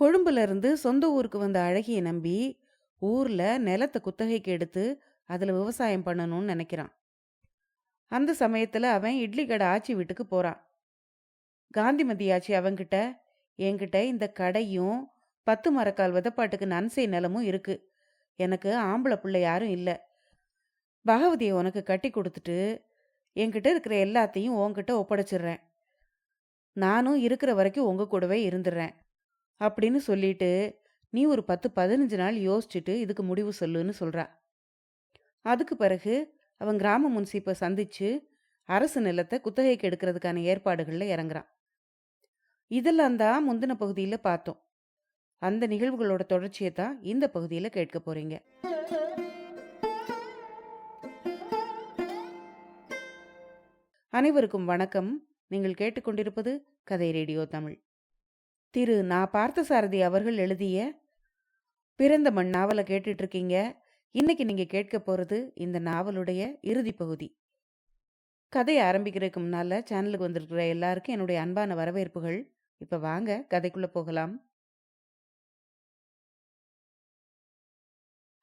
கொழும்புல இருந்து சொந்த ஊருக்கு வந்த அழகிய நம்பி ஊர்ல நிலத்தை குத்தகைக்கு எடுத்து அதுல விவசாயம் பண்ணணும்னு நினைக்கிறான். அந்த சமயத்துல அவன் இட்லி கடை ஆச்சி வீட்டுக்கு போறான். காந்திமதி ஆச்சி அவன்கிட்ட, என்கிட்ட இந்த கடையும் 10 மரக்கால் விதப்பாட்டுக்கு நன்சை நிலமும் இருக்கு. எனக்கு ஆம்பளை பிள்ளை யாரும் இல்ல. பகவதியை உனக்கு கட்டி கொடுத்துட்டு என்கிட்ட இருக்கிற எல்லாத்தையும் உன்கிட்ட ஒப்படைச்சிடுறேன். நானும் இருக்கிற வரைக்கும் உங்க கூடவே இருந்துடுறேன் அப்படின்னு சொல்லிட்டு, நீ ஒரு 10-15 நாள் யோசிச்சுட்டு இதுக்கு முடிவு சொல்லுன்னு சொல்றா. அதுக்கு பிறகு அவன் கிராம முன்சீப்பை சந்திச்சு அரசு நிலத்தை குத்தகைக்கு எடுக்கிறதுக்கான ஏற்பாடுகள்ல இறங்குறான். இதெல்லாம் தான் முந்தின பகுதியில பார்த்தோம். அந்த நிகழ்வுகளோட தொடர்ச்சியை தான் இந்த பகுதியில கேட்க போறீங்க. அனைவருக்கும் வணக்கம். நீங்கள் கேட்டுக்கொண்டிருப்பது கதை ரேடியோ தமிழ். திரு நா. பார்த்தசாரதி அவர்கள் எழுதிய பிறந்த மண் நாவலை கேட்டுட்டு இருக்கீங்க. இன்னைக்கு நீங்க கேட்க போறது இந்த நாவலுடைய இறுதி பகுதி. கதையை ஆரம்பிக்கிறதுக்கு முன்னால சேனலுக்கு வந்திருக்கிற எல்லாருக்கும் என்னுடைய அன்பான வரவேற்புகள். இப்ப வாங்க கதைக்குள்ள போகலாம்.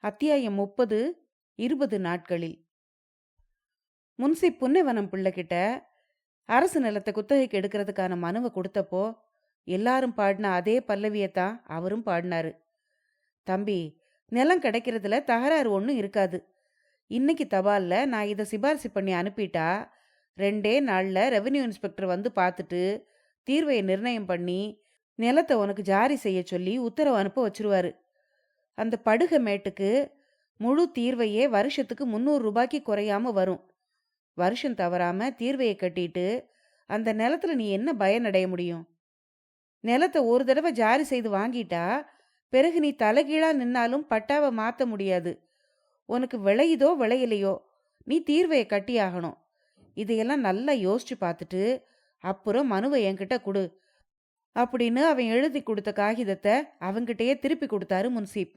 அத்தியாயம் 30. 20 நாட்களில். முன்சி புன்னைவனம் பிள்ளைகிட்ட அரசு நிலத்தை குத்தகைக்கு எடுக்கிறதுக்கான மனுவை கொடுத்தப்போ எல்லாரும் பாடின அதே பல்லவியத்தான் அவரும் பாடினாரு. தம்பி, நிலம் கிடைக்கிறதுல தகராறு ஒன்றும் இருக்காது. இன்னைக்கு தபால்ல நான் இதை சிபாரிசு பண்ணி அனுப்பிட்டா 2 நாள்ல ரெவென்யூ இன்ஸ்பெக்டர் வந்து பார்த்துட்டு தீர்வையை நிர்ணயம் பண்ணி நிலத்தை உனக்கு ஜாரி செய்ய சொல்லி உத்தரவு அனுப்ப வச்சிருவாரு. அந்த படுகை மேட்டுக்கு முழு தீர்வையே வருஷத்துக்கு 300 ரூபாய்க்கு குறையாம வரும். வருஷம் தவறாம தீர்வையை கட்டிட்டு அந்த நிலத்துல நீ என்ன பயனடைய முடியும்? நிலத்தை ஒரு தடவை ஜாரி செய்து வாங்கிட்டா பிறகு நீ தலைகீழா நின்னாலும் பட்டாவை மாற்ற முடியாது. உனக்கு விளையுதோ விளையலையோ நீ தீர்வையை கட்டியாகணும். இதையெல்லாம் நல்லா யோசிச்சு பார்த்துட்டு அப்புறம் மனுவை என்கிட்ட கொடு அப்படின்னு அவன் எழுதி கொடுத்த காகிதத்தை அவங்கிட்டயே திருப்பி கொடுத்தாரு முன்சீப்.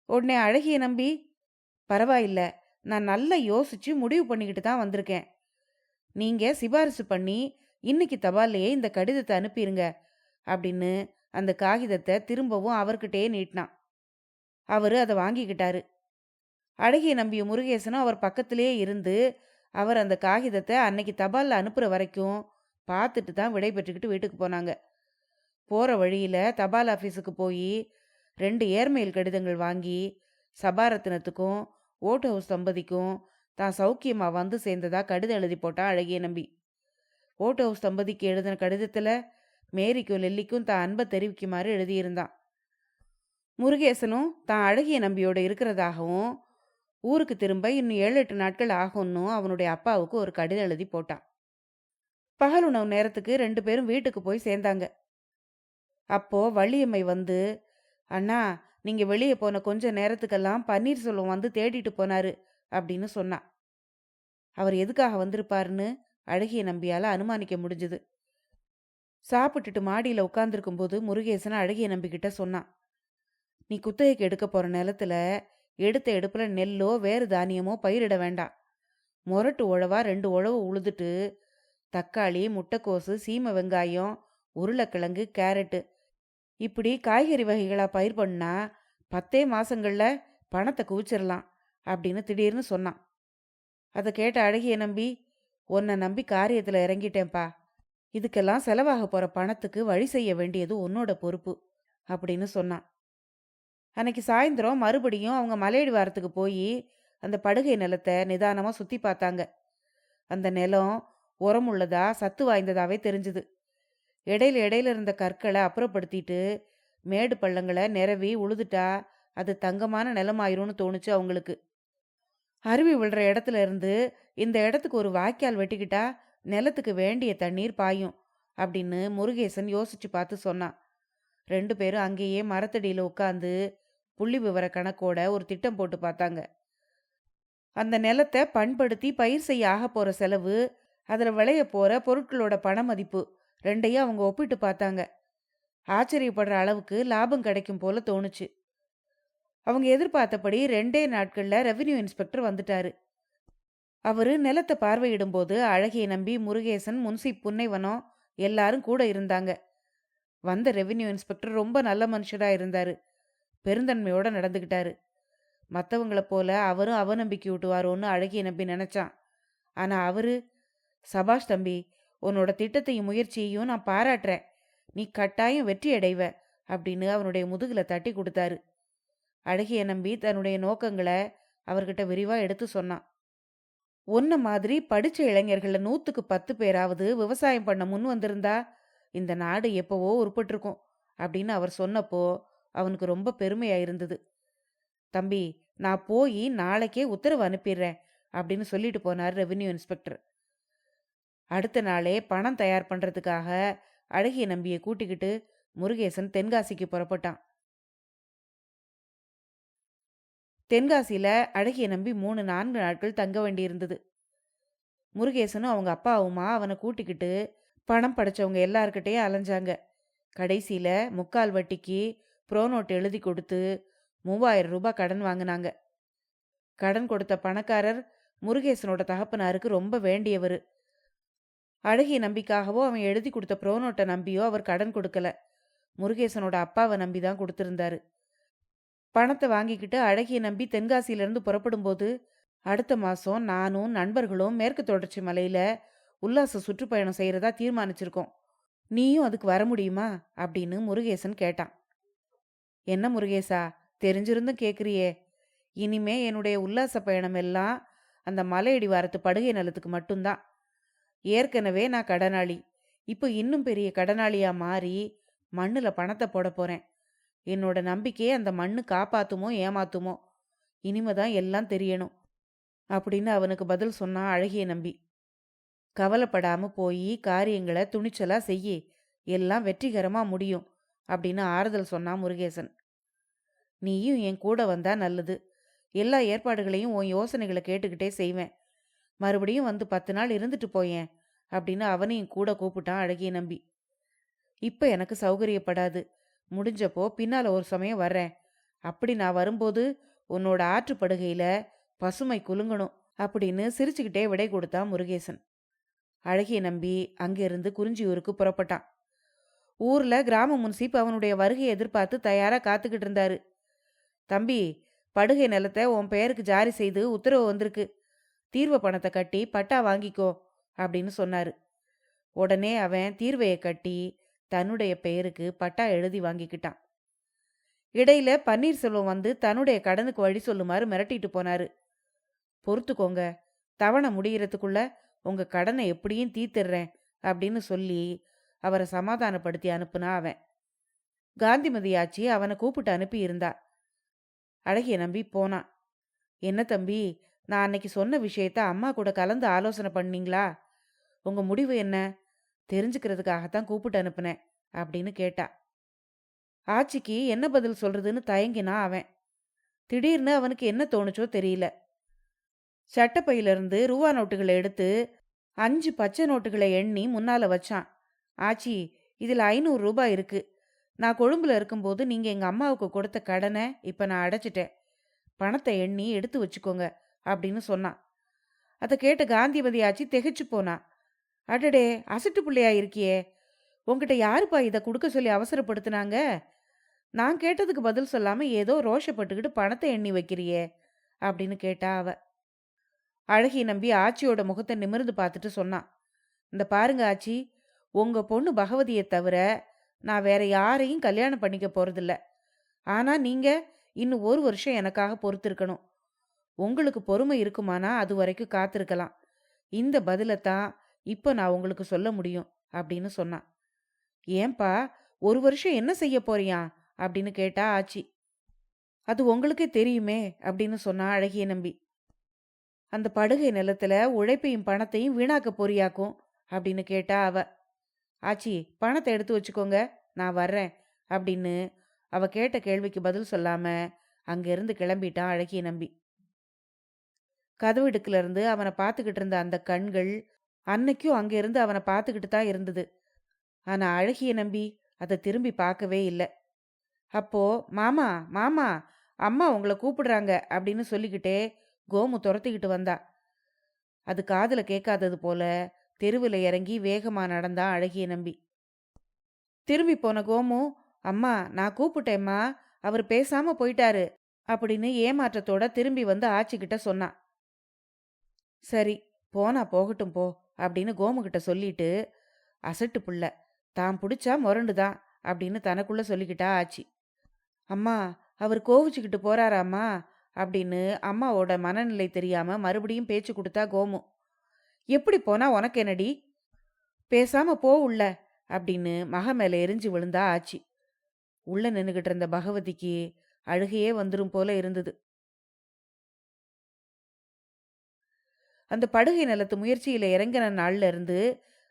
உடனே அழகிய நம்பி, பரவாயில்ல, நான் நல்லா யோசிச்சு முடிவு பண்ணிக்கிட்டு தான் வந்திருக்கேன். நீங்க சிபாரிசு பண்ணி இன்னைக்கு தபால்லையே இந்த கடிதத்தை அனுப்பிடுங்க அப்படின்னு அந்த காகிதத்தை திரும்பவும் அவர்கிட்டயே நீட்டினான். அவரு அதை வாங்கிக்கிட்டாரு. அழகிய நம்பிய முருகேசனும் அவர் பக்கத்திலே இருந்து அவர் அந்த காகிதத்தை அன்னைக்கு தபால்ல அனுப்புற வரைக்கும் பார்த்துட்டு தான் விடை பெற்றுக்கிட்டு வீட்டுக்கு போனாங்க. போற வழியில தபால் ஆஃபீஸுக்கு போய் 2 ஏர்மெயில் கடிதங்கள் வாங்கி சபாரத்தினத்துக்கும் ஓட்டு ஹவுஸ் தம்பதிக்கும் தான் சௌக்கியமா வந்து சேர்ந்ததா கடிதம் எழுதி போட்டான் அழகிய நம்பி. ஓட்டு ஹவுஸ் தம்பதிக்கு எழுதின கடிதத்துல மேரிக்கும் லெல்லிக்கும் தான் அன்பை தெரிவிக்குமாறு எழுதியிருந்தான். முருகேசனும் தான் அழகிய நம்பியோட இருக்கிறதாகவும் ஊருக்கு திரும்ப இன்னும் 7-8 நாட்கள் ஆகும்னு அவனுடைய அப்பாவுக்கு ஒரு கடிதம் எழுதி போட்டான். பகல் உணவு நேரத்துக்கு 2 பேரும் வீட்டுக்கு போய் சேர்ந்தாங்க. அப்போ வள்ளியம்மை வந்து, அண்ணா, நீங்க வெளியே போன கொஞ்ச நேரத்துக்கெல்லாம் பன்னீர்செல்வம் வந்து தேடிட்டு போனாரு அப்படின்னு சொன்னான். அவர் எதுக்காக வந்திருப்பாருன்னு அழகிய நம்பியால அனுமானிக்க முடிஞ்சது. சாப்பிட்டுட்டு மாடியில உட்கார்ந்துருக்கும் போது முருகேசன் அழகிய நம்பிக்கிட்ட சொன்னான், நீ குத்தகைக்கு எடுக்க போற நிலத்துல எடுத்த எடுப்புல நெல்லோ வேறு தானியமோ பயிரிட வேண்டாம். முரட்டு உழவா 2 உழவு உழுதுட்டு தக்காளி, முட்டைக்கோசு, சீமை வெங்காயம், உருளைக்கிழங்கு, கேரட்டு இப்படி காய்கறி வகைகளா பயிர் பண்ணா 10 மாசங்கள்ல பணத்தை குவிச்சிடலாம் அப்படின்னு திடீர்னு சொன்னான். அதை கேட்ட அழகிய நம்பி, உன்னை நம்பி காரியத்துல இறங்கிட்டேன்ப்பா. இதுக்கெல்லாம் செலவாக போற பணத்துக்கு வழி செய்ய வேண்டியது உன்னோட பொறுப்பு அப்படின்னு சொன்னான். அன்னைக்கு சாயந்தரம் மறுபடியும் அவங்க மலையடி வாரத்துக்கு போய் அந்த படுகை நிலத்தை நிதானமா சுத்தி பார்த்தாங்க. அந்த நிலம் உரமுள்ளதா சத்து வாய்ந்ததாவே தெரிஞ்சுது. இடையில இடையில இருந்த கற்களை அப்புறப்படுத்திட்டு மேடு பள்ளங்களை நிரவி உழுதுட்டா அது தங்கமான நிலமாயிரும்னு தோணுச்சு அவங்களுக்கு. அருவி விழுற இடத்துல இருந்து இந்த இடத்துக்கு ஒரு வாய்க்கால் வெட்டிக்கிட்டா நிலத்துக்கு வேண்டிய தண்ணீர் பாயும் அப்படின்னு முருகேசன் யோசிச்சு பார்த்து சொன்னான். 2 பேரும் அங்கேயே மரத்தடியில உட்காந்து புள்ளி விவர கணக்கோட ஒரு திட்டம் போட்டு பார்த்தாங்க. அந்த நிலத்தை பண்படுத்தி பயிர் செய்ய ஆக போற செலவு, அதுல விளைய போற பொருட்களோட பண மதிப்பு 2ஐயும் அவங்க ஒப்பிட்டு பார்த்தாங்க. ஆச்சரியப்படுற அளவுக்கு லாபம் கிடைக்கும் போல தோணுச்சு. அவங்க எதிர்பார்த்தபடி 2 நாட்கள்ல ரெவென்யூ இன்ஸ்பெக்டர் வந்துட்டாரு. அவரு நிலத்தை பார்வையிடும் போது அழகிய நம்பி, முருகேசன், முன்சி புன்னைவனம் எல்லாரும் கூட இருந்தாங்க. வந்த ரெவென்யூ இன்ஸ்பெக்டர் ரொம்ப நல்ல மனுஷரா இருந்தாரு. பெருந்தன்மையோட நடந்துக்கிட்டாரு. மற்றவங்கள போல அவரும் அவநம்பிக்கை விட்டுவாரோன்னு அழகிய நம்பி நினைச்சான். ஆனா அவரு, சபாஷ் தம்பி, உன்னோட திட்டத்தையும் முயற்சியையும் நான் பாராட்டுறேன். நீ கட்டாயம் வெற்றி அடைவ அப்படின்னு அவனுடைய முதுகுல தட்டி கொடுத்தாரு. அழகிய நம்பி தன்னுடைய நோக்கங்களை அவர்கிட்ட விரிவா எடுத்து சொன்னான். உன்ன மாதிரி படிச்ச இளைஞர்கள 100க்கு 10 பேராவது விவசாயம் பண்ண முன் வந்திருந்தா இந்த நாடு எப்பவோ உருப்பட்டிருக்கும் அப்படின்னு அவர் சொன்னப்போ அவனுக்கு ரொம்ப பெருமையா இருந்தது. தம்பி, நான் போய் நாளைக்கே உத்தரவு அனுப்பிடுறேன் அப்படின்னு சொல்லிட்டு போனார் ரெவென்யூ இன்ஸ்பெக்டர். அடுத்த நாளே பணம் தயார் பண்றதுக்காக அழகிய நம்பியை கூட்டிக்கிட்டு முருகேசன் தென்காசிக்கு புறப்பட்டான். தென்காசியில அழகிய நம்பி 3-4 நாட்கள் தங்க வேண்டியிருந்தது. முருகேசனும் அவங்க அப்பாவுமா அவனை கூட்டிக்கிட்டு பணம் படைச்சவங்க எல்லார்கிட்டையும் அலைஞ்சாங்க. கடைசியில 3/4 வட்டிக்கு ப்ரோநோட் எழுதி கொடுத்து 3000 ரூபாய் கடன் வாங்கினாங்க. கடன் கொடுத்த பணக்காரர் முருகேசனோட தகப்பனாருக்கு ரொம்ப வேண்டியவர். அழகிய நம்பிக்காகவோ அவன் எழுதி கொடுத்த ப்ரோநோட்டை நம்பியோ அவர் கடன் கொடுக்கல. முருகேசனோட அப்பாவை நம்பி தான் கொடுத்திருந்தாரு. பணத்தை வாங்கிக்கிட்டு அழகிய நம்பி தென்காசியிலிருந்து புறப்படும் போது, அடுத்த மாசம் நானும் நண்பர்களும் மேற்கு தொடர்ச்சி மலையில உல்லாச சுற்றுப்பயணம் செய்யறதா தீர்மானிச்சிருக்கோம். நீயும் அதுக்கு வர முடியுமா அப்படின்னு முருகேசன் கேட்டான். என்ன முருகேசா, தெரிஞ்சிருந்தும் கேட்குறியே. இனிமே என்னுடைய உல்லாச பயணம் எல்லாம் அந்த மலையடிவாரத்து படுகை நிலத்துக்கு மட்டும்தான். ஏற்கனவே நான் கடனாளி. இப்போ இன்னும் பெரிய கடனாளியா மாறி மண்ணுல பணத்தை போட போறேன். என்னோட நம்பிக்கையே அந்த மண்ணு காப்பாத்துமோ ஏமாத்துமோ இனிமேதான் எல்லாம் தெரியணும் அப்படின்னு அவனுக்கு பதில் சொன்னான் அழகிய நம்பி. கவலைப்படாம போய் காரியங்களை துணிச்சலா செய்யி, எல்லாம் வெற்றிகரமா முடியும் அப்படின்னு ஆறுதல் சொன்னான் முருகேசன். நீயும் என் கூட வந்தா நல்லது. எல்லா ஏற்பாடுகளையும் உன் யோசனைகளை கேட்டுக்கிட்டே செய்வேன். மறுபடியும் வந்து 10 நாள் இருந்துட்டு போயேன் அப்படின்னு அவனையும் கூட கூப்பிட்டான் அழகிய நம்பி. இப்ப எனக்கு சௌகரியப்படாது. முடிஞ்சப்போ பின்னால ஒரு சமயம் வர்றேன். அப்படி நான் வரும்போது உன்னோட ஆற்றுப்படுகையில பசுமை குலுங்கணும் அப்படின்னு சிரிச்சுக்கிட்டே விடை கொடுத்தான் முருகேசன். அழகிய நம்பி அங்கிருந்து குறிஞ்சியூருக்கு புறப்பட்டான். ஊர்ல கிராம முன்சீப் அவனுடைய வருகையை எதிர்பார்த்து தயாரா காத்துக்கிட்டு இருந்தாரு. தம்பி, படுகை நிலத்தை உன் பெயருக்கு ஜாரி செய்து உத்தரவு வந்திருக்கு. தீர்வ பணத்தை கட்டி பட்டா வாங்கிக்கோ அப்படின்னு சொன்னாரு. உடனே அவன் தீர்வையை கட்டி தன்னுடைய பெயருக்கு பட்டா எழுதி வாங்கிக்கிட்டான். இடையில பன்னீர்செல்வம் வந்து தன்னுடைய கடனுக்கு வழி சொல்லுமாறு மிரட்டிட்டு போனாரு. பொறுத்துக்கோங்க, தவணை முடிகிறதுக்குள்ள உங்க கடனை எப்படியும் தீர்த்திடுறேன் அப்படின்னு சொல்லி அவரை சமாதானப்படுத்தி அனுப்புனா அவன். காந்திமதி ஆச்சி அவனை கூப்பிட்டு அனுப்பி இருந்தா. அழகிய நம்பி போனான். என்ன தம்பி, நான் அன்னைக்கு சொன்ன விஷயத்த அம்மா கூட கலந்து ஆலோசனை பண்ணீங்களா? உங்க முடிவு என்ன? தெரிஞ்சுக்கிறதுக்காகத்தான் கூப்பிட்டு அனுப்புனேன் அப்படின்னு கேட்டா. ஆச்சிக்கு என்ன பதில் சொல்றதுன்னு தயங்கினா அவன். திடீர்னு அவனுக்கு என்ன தோணுச்சோ தெரியல. சட்டப்பையிலிருந்து ரூபா நோட்டுகளை எடுத்து 5 பச்சை நோட்டுகளை எண்ணி முன்னால வச்சான். ஆச்சி, இதுல 500 ரூபாய் இருக்கு. நான் கொழும்புல இருக்கும்போது நீங்க எங்க அம்மாவுக்கு கொடுத்த கடனை இப்ப நான் அடைச்சிட்டேன். பணத்தை எண்ணி எடுத்து வச்சுக்கோங்க அப்படின்னு சொன்னான். அதை கேட்ட காந்திமதி ஆச்சி திகைச்சு போனா. அடடே, அசட்டு பிள்ளையா இருக்கியே, உங்ககிட்ட யாருப்பா இதை கொடுக்க சொல்லி அவசரப்படுத்தினாங்க? நான் கேட்டதுக்கு பதில் சொல்லாம ஏதோ ரோஷப்பட்டுக்கிட்டு பணத்தை எண்ணி வைக்கிறியே அப்படின்னு கேட்டா அவ. அழகிய நம்பி ஆச்சியோட முகத்தை நிமிர்ந்து பார்த்துட்டு சொன்னான். இந்த பாருங்க ஆச்சி, உங்க பொண்ணு பகவதியை தவிர நான் வேற யாரையும் கல்யாணம் பண்ணிக்க போறதில்ல. ஆனா நீங்க இன்னும் 1 வருஷம் எனக்காக பொறுத்திருக்கணும். உங்களுக்கு பொறுமை இருக்குமானா அது வரைக்கும் காத்திருக்கலாம். இந்த பதிலைத்தான் இப்போ நான் உங்களுக்கு சொல்ல முடியும் அப்படின்னு சொன்னான். ஏன்பா, 1 வருஷம் என்ன செய்ய போறியா அப்படின்னு கேட்டா ஆச்சி. அது உங்களுக்கே தெரியுமே அப்படின்னு சொன்னா அழகிய நம்பி. அந்த படுகை நிலத்துல உழைப்பையும் பணத்தையும் வீணாக்க போறியாக்கும் அப்படின்னு கேட்டா அவ. ஆச்சி, பணத்தை எடுத்து வச்சுக்கோங்க, நான் வர்றேன் அப்படின்னு அவ கேட்ட கேள்விக்கு பதில் சொல்லாம அங்கிருந்து கிளம்பிட்டான் அழகிய நம்பி. கதவிடுக்குல இருந்து அவனை பார்த்துக்கிட்டு இருந்த அந்த கண்கள் அன்னைக்கும் அங்கிருந்து அவனை பார்த்துக்கிட்டு தான் இருந்தது. ஆனா அழகிய நம்பி அதை திரும்பி பார்க்கவே இல்லை. அப்போ மாமா மாமா, அம்மா உங்களை கூப்பிடுறாங்க அப்படின்னு சொல்லிக்கிட்டே கோமு துரத்திக்கிட்டு வந்தா. அது காதுல கேட்காதது போல தெருவில் இறங்கி வேகமா நடந்தான் அழகிய நம்பி. திரும்பி போன கோமு, அம்மா நான் கூப்பிட்டேம்மா, அவர் பேசாம போயிட்டாரு அப்படின்னு ஏமாற்றத்தோட திரும்பி வந்து ஆச்சிக்கிட்ட சொன்னான். சரி, போனா போகட்டும் போ அப்படின்னு கோமுகிட்ட சொல்லிட்டு, அசட்டு புள்ள, தான் புடிச்சா முரண்டுதான் அப்படின்னு தனக்குள்ள சொல்லிக்கிட்டா ஆச்சி. அம்மா, அவர் கோவிச்சுக்கிட்டு போறாராம்மா அப்படின்னு அம்மாவோட மனநிலை தெரியாம மறுபடியும் பேச்சு கொடுத்தா கோமு. எப்படி போனா உனக்கு என்னடி, பேசாம போ உள்ள அப்படின்னு மக மேல எரிஞ்சு விழுந்தா ஆச்சி. உள்ள நின்னுகிட்டு இருந்த பகவதிக்கு அழுகையே வந்துரும் போல இருந்தது. அந்த படுகை நிலத்து முயற்சியில இறங்கின நாள்ல இருந்து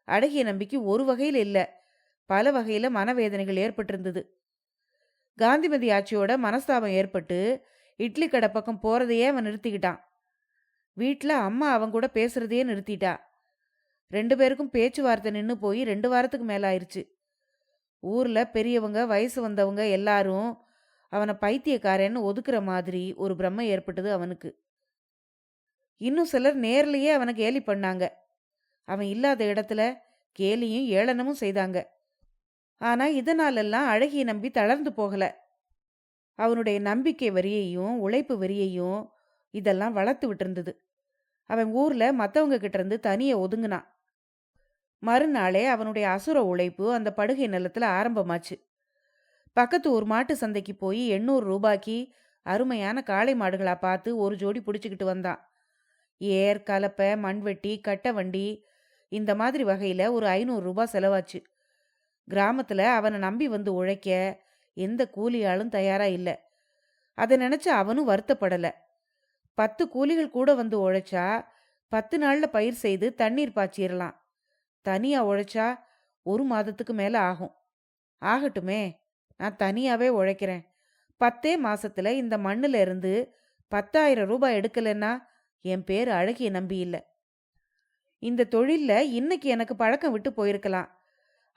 அழகிய நம்பிக்கை ஒரு வகையில இல்ல, பல வகையில மனவேதனைகள் ஏற்பட்டிருந்தது. காந்திமதி ஆட்சியோட மனஸ்தாபம் ஏற்பட்டு இட்லி கடை பக்கம் போறதையே அவன் நிறுத்திக்கிட்டான். வீட்டில் அம்மா அவன் கூட பேசுறதையே நிறுத்திட்டா. 2 பேருக்கும் பேச்சுவார்த்தை நின்று போய் 2 வாரத்துக்கு மேல ஆயிருச்சு. ஊர்ல பெரியவங்க வயசு வந்தவங்க எல்லாரும் அவனை பைத்தியக்காரன்னு ஒதுக்குற மாதிரி ஒரு பிரம்மை ஏற்பட்டது அவனுக்கு. இன்னும் சிலர் நேர்லயே அவனை கேலி பண்ணாங்க. அவன் இல்லாத இடத்துல கேலியும் ஏளனமும் செய்தாங்க. ஆனா இதனாலெல்லாம் அழகிய நம்பி தளர்ந்து போகல. அவனுடைய நம்பிக்கை வெறியையும் உழைப்பு வெறியையும் இதெல்லாம் வளர்த்து விட்டுருந்தது. அவன் ஊர்ல மற்றவங்க கிட்ட இருந்து தனிய ஒதுங்கினான். மறுநாளே அவனுடைய அசுர உழைப்பு அந்த படுகை நிலத்துல ஆரம்பமாச்சு. பக்கத்து ஊர் மாட்டு சந்தைக்கு போய் 800 ரூபாய்க்கு அருமையான காளை மாடுகளா பார்த்து ஒரு ஜோடி பிடிச்சிக்கிட்டு வந்தான். ஏர், கலப்பை, மண்வெட்டி, கட்டை வண்டி இந்த மாதிரி வகையில ஒரு 500 ரூபாய் செலவாச்சு. கிராமத்துல அவனை நம்பி வந்து உழைக்க எந்த கூலியாலும் தயாரா இல்ல. அதை நினைச்சு அவனும் வருத்தப்படல. 10 கூலிகள் கூட வந்து உழைச்சா 10 நாள்ல பயிர் செய்து தண்ணீர் பாய்ச்சிடலாம். தனியா உழைச்சா 1 மாதத்துக்கு மேல ஆகும். ஆகட்டுமே, நான் தனியாவே உழைக்கிறேன். 10 மாசத்துல இந்த மண்ணுல இருந்து 10,000 ரூபாய் எடுக்கலன்னா என் பேரு அழகிய நம்பி இல்ல. இந்த தொழில்ல இன்னைக்கு எனக்கு பழக்கம் விட்டு போயிருக்கலாம்.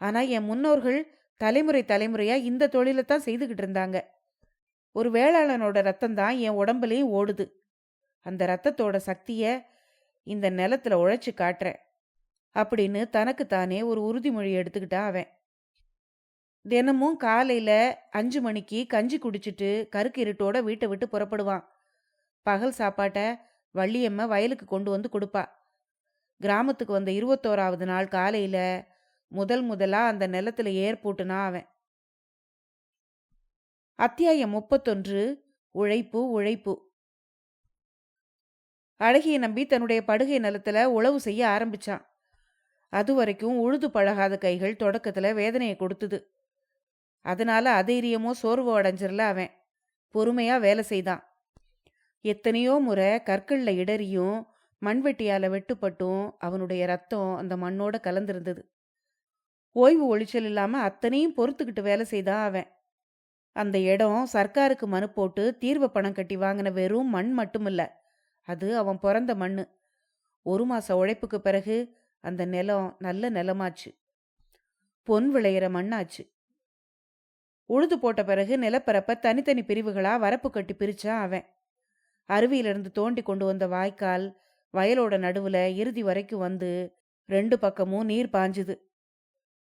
ஆனா என் முன்னோர்கள் தலைமுறை தலைமுறையா இந்த தொழிலைத்தான் செய்துகிட்டு இருந்தாங்க. ஒரு வேளாளனோட ரத்தம் தான் என் உடம்புலையும் ஓடுது. அந்த ரத்தத்தோட சக்திய இந்த நிலத்துல உழைச்சு காட்டுறேன் அப்படின்னு தனக்கு தானே ஒரு உறுதிமொழி எடுத்துக்கிட்டான் அவன். தினமும் காலையில 5 மணிக்கு கஞ்சி குடிச்சிட்டு கருக்கு இருட்டோட வீட்டை விட்டு புறப்படுவான். பகல் சாப்பாட்டை வள்ளியம்மா வயலுக்கு கொண்டு வந்து கொடுப்பா. கிராமத்துக்கு வந்த 21வது நாள் காலையில முதலா அந்த நிலத்துல ஏர் போட்டுனா அவன். அத்தியாயம் 31. உழைப்பு உழைப்பு. அழகிய நம்பி தன்னுடைய படுகை நிலத்துல உழவு செய்ய ஆரம்பிச்சான். அது வரைக்கும் உழுது பழகாத கைகள் தொடக்கத்துல வேதனையை கொடுத்துது. அதனால அதைரியமோ சோர்வோ அடைஞ்சிரல அவன். பொறுமையா வேலை செய்தான். எத்தனையோ முறை கற்கள்ல இடறியும் மண்வெட்டியால வெட்டுப்பட்டும் அவனுடைய ரத்தம் அந்த மண்ணோட கலந்திருந்தது. ஓய்வு ஒளிச்சல் இல்லாம அத்தனையும் பொறுத்துக்கிட்டு வேலை செய்தான் அவன். அந்த இடம் சர்க்காருக்கு மனு போட்டு தீர்வ பணம் கட்டி வாங்கின வெறும் மண் மட்டுமில்ல, அது அவன் பிறந்த மண்ணு. 1 மாச உழைப்புக்கு பிறகு அந்த நிலம் நல்ல நிலமாச்சு. பொன் விளையிற மண்ணாச்சு. உழுது போட்ட பிறகு நிலப்பரப்ப தனித்தனி பிரிவுகளா வரப்பு கட்டி பிரிச்சான் அவன். அருவியிலிருந்து தோண்டி கொண்டு வந்த வாய்க்கால் வயலோட நடுவுல இறுதி வரைக்கும் வந்து 2 பக்கமும் நீர் பாஞ்சுது.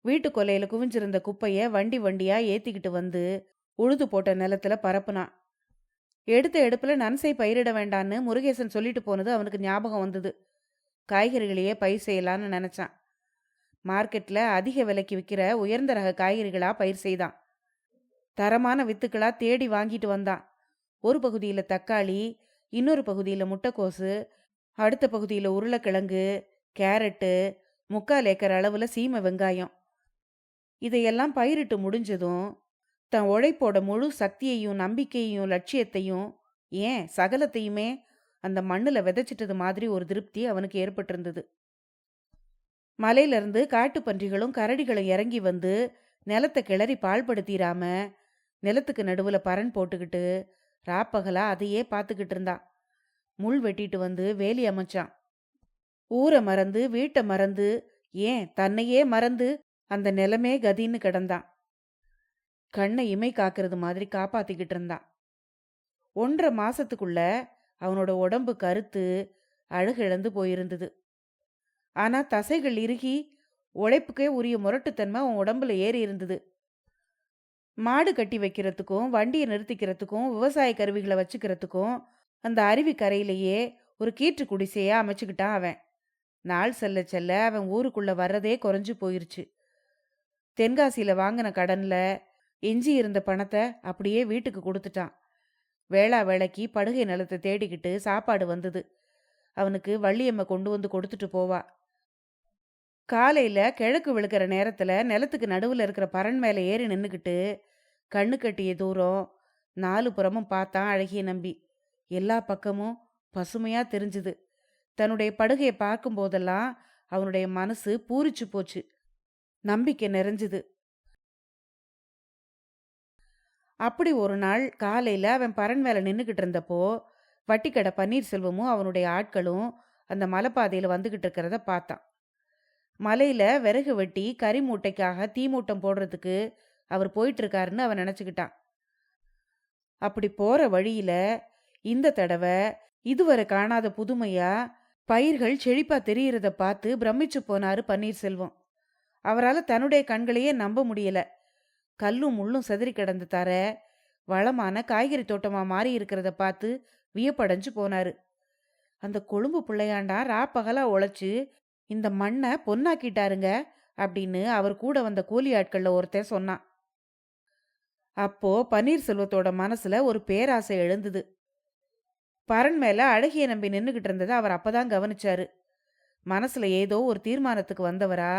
வீட்டு கொல்லையில குவிஞ்சிருந்த குப்பைய வண்டி வண்டியா ஏத்திக்கிட்டு வந்து உழுது போட்ட நிலத்துல பரப்புனான். எடுத்த எடுப்புல நன்சை பயிரிட வேண்டான்னு முருகேசன் சொல்லிட்டு போனது அவனுக்கு ஞாபகம் வந்தது. காய்கறிகளையே பயிர் செய்யலான்னு நினைச்சான். மார்க்கெட்ல அதிக விலைக்கு விற்கிற உயர்ந்த ரக காய்கறிகளா பயிர் செய்தான். தரமான வித்துக்களா தேடி வாங்கிட்டு வந்தான். ஒரு பகுதியில தக்காளி, இன்னொரு பகுதியில முட்டைக்கோசு, அடுத்த பகுதியில உருளைக்கிழங்கு, கேரட்டு, 3/4 ஏக்கர் அளவுல சீமை வெங்காயம். இதையெல்லாம் பயிரிட்டு முடிஞ்சதும் தன் உழைப்போட முழு சக்தியையும் நம்பிக்கையையும் லட்சியத்தையும் ஏன் சகலத்தையுமே அந்த மண்ணுல விதைச்சிட்டது மாதிரி ஒரு திருப்தி அவனுக்கு ஏற்பட்டிருந்தது. மலையிலிருந்து காட்டு பன்றிகளும் கரடிகளும் இறங்கி வந்து நிலத்தை கிளறி பாழ்படுத்திராம நிலத்துக்கு நடுவுல பரண் போட்டுக்கிட்டு ராப்பகலா அதையே பார்த்துக்கிட்டு இருந்தான். முள் வெட்டிட்டு வந்து வேலி அமைச்சான். ஊரை மறந்து வீட்டை மறந்து ஏன் தன்னையே மறந்து அந்த நிலமே கதின்னு கிடந்தான். கண்ணை இமை காக்கிறது மாதிரி காப்பாத்திக்கிட்டு இருந்தான். 1.5 மாசத்துக்குள்ள அவனோட உடம்பு கருத்து அழகிழந்து போயிருந்தது. ஆனா தசைகள் இறுகி உழைப்புக்கே உரிய முரட்டுத்தன்மை அவன் உடம்புல ஏறி இருந்தது. மாடு கட்டி வைக்கிறதுக்கும் வண்டியை நிறுத்திக்கிறதுக்கும் விவசாய கருவிகளை வச்சுக்கிறதுக்கும் அந்த அருவி கரையிலேயே ஒரு கீற்று குடிசையா அமைச்சுக்கிட்டான் அவன். நாள் செல்ல செல்ல அவன் ஊருக்குள்ள வர்றதே குறைஞ்சு போயிருச்சு. தென்காசியில வாங்கின கடன்ல எஞ்சி இருந்த பணத்தை அப்படியே வீட்டுக்கு கொடுத்துட்டான். வேளா வேலைக்கு படுகை நிலத்தை தேடிக்கிட்டு சாப்பாடு வந்தது. அவனுக்கு வள்ளியம்மை கொண்டு வந்து கொடுத்துட்டு போவா. காலையில கிழக்கு விழுக்கிற நேரத்துல நிலத்துக்கு நடுவுல இருக்கிற பரண் மேல ஏறி நின்னுக்கிட்டு கண்ணு கட்டிய தூரம் 4 புறமும் பார்த்தான் அழகிய நம்பி. எல்லா பக்கமும் பசுமையா தெரிஞ்சுது. தன்னுடைய படுகையை பார்க்கும் போதெல்லாம் அவனுடைய மனசு பூரிச்சு போச்சு. நம்பிக்கை நிறைஞ்சுது. அப்படி ஒரு நாள் காலையில அவன் பரண் மேல நின்னுக்கிட்டு இருந்தப்போ வட்டிக்கடை பன்னீர்செல்வமும் அவனுடைய ஆட்களும் அந்த மலைப்பாதையில வந்துகிட்டு இருக்கிறத பார்த்தான். மலையில விறகு வெட்டி கறி மூட்டைக்காக தீ மூட்டம் போடுறதுக்கு அவர் போயிட்டு இருக்காருன்னு அவன் நினைச்சுக்கிட்டான். அப்படி போற வழியில இந்த தடவை இதுவரை காணாத புதுமையா பயிர்கள் செழிப்பா தெரியறத பார்த்து பிரமிச்சு போனாரு பன்னீர்செல்வம். அவரால் தன்னுடைய கண்களையே நம்ப முடியல. கல்லும் முள்ளும் செதறி கிடந்து தர வளமான காய்கறி தோட்டமா மாறி இருக்கிறத பார்த்து வியப்படைஞ்சு போனாரு. அந்த கொழும்பு பிள்ளையாண்டா ராப்பகலா உழைச்சு இந்த மண்ணை பொன்னாக்கிட்டாருங்க அப்படின்னு அவர் கூட வந்த கூலி ஆட்கள்ல ஒருத்தன் சொன்னான். அப்போ பன்னீர்செல்வத்தோட மனசுல ஒரு பேராசை எழுந்தது. பரண் மேல அழகிய நம்பி நின்னுகிட்டு இருந்ததை அவர் அப்பதான் கவனிச்சாரு. மனசுல ஏதோ ஒரு தீர்மானத்துக்கு வந்தவரா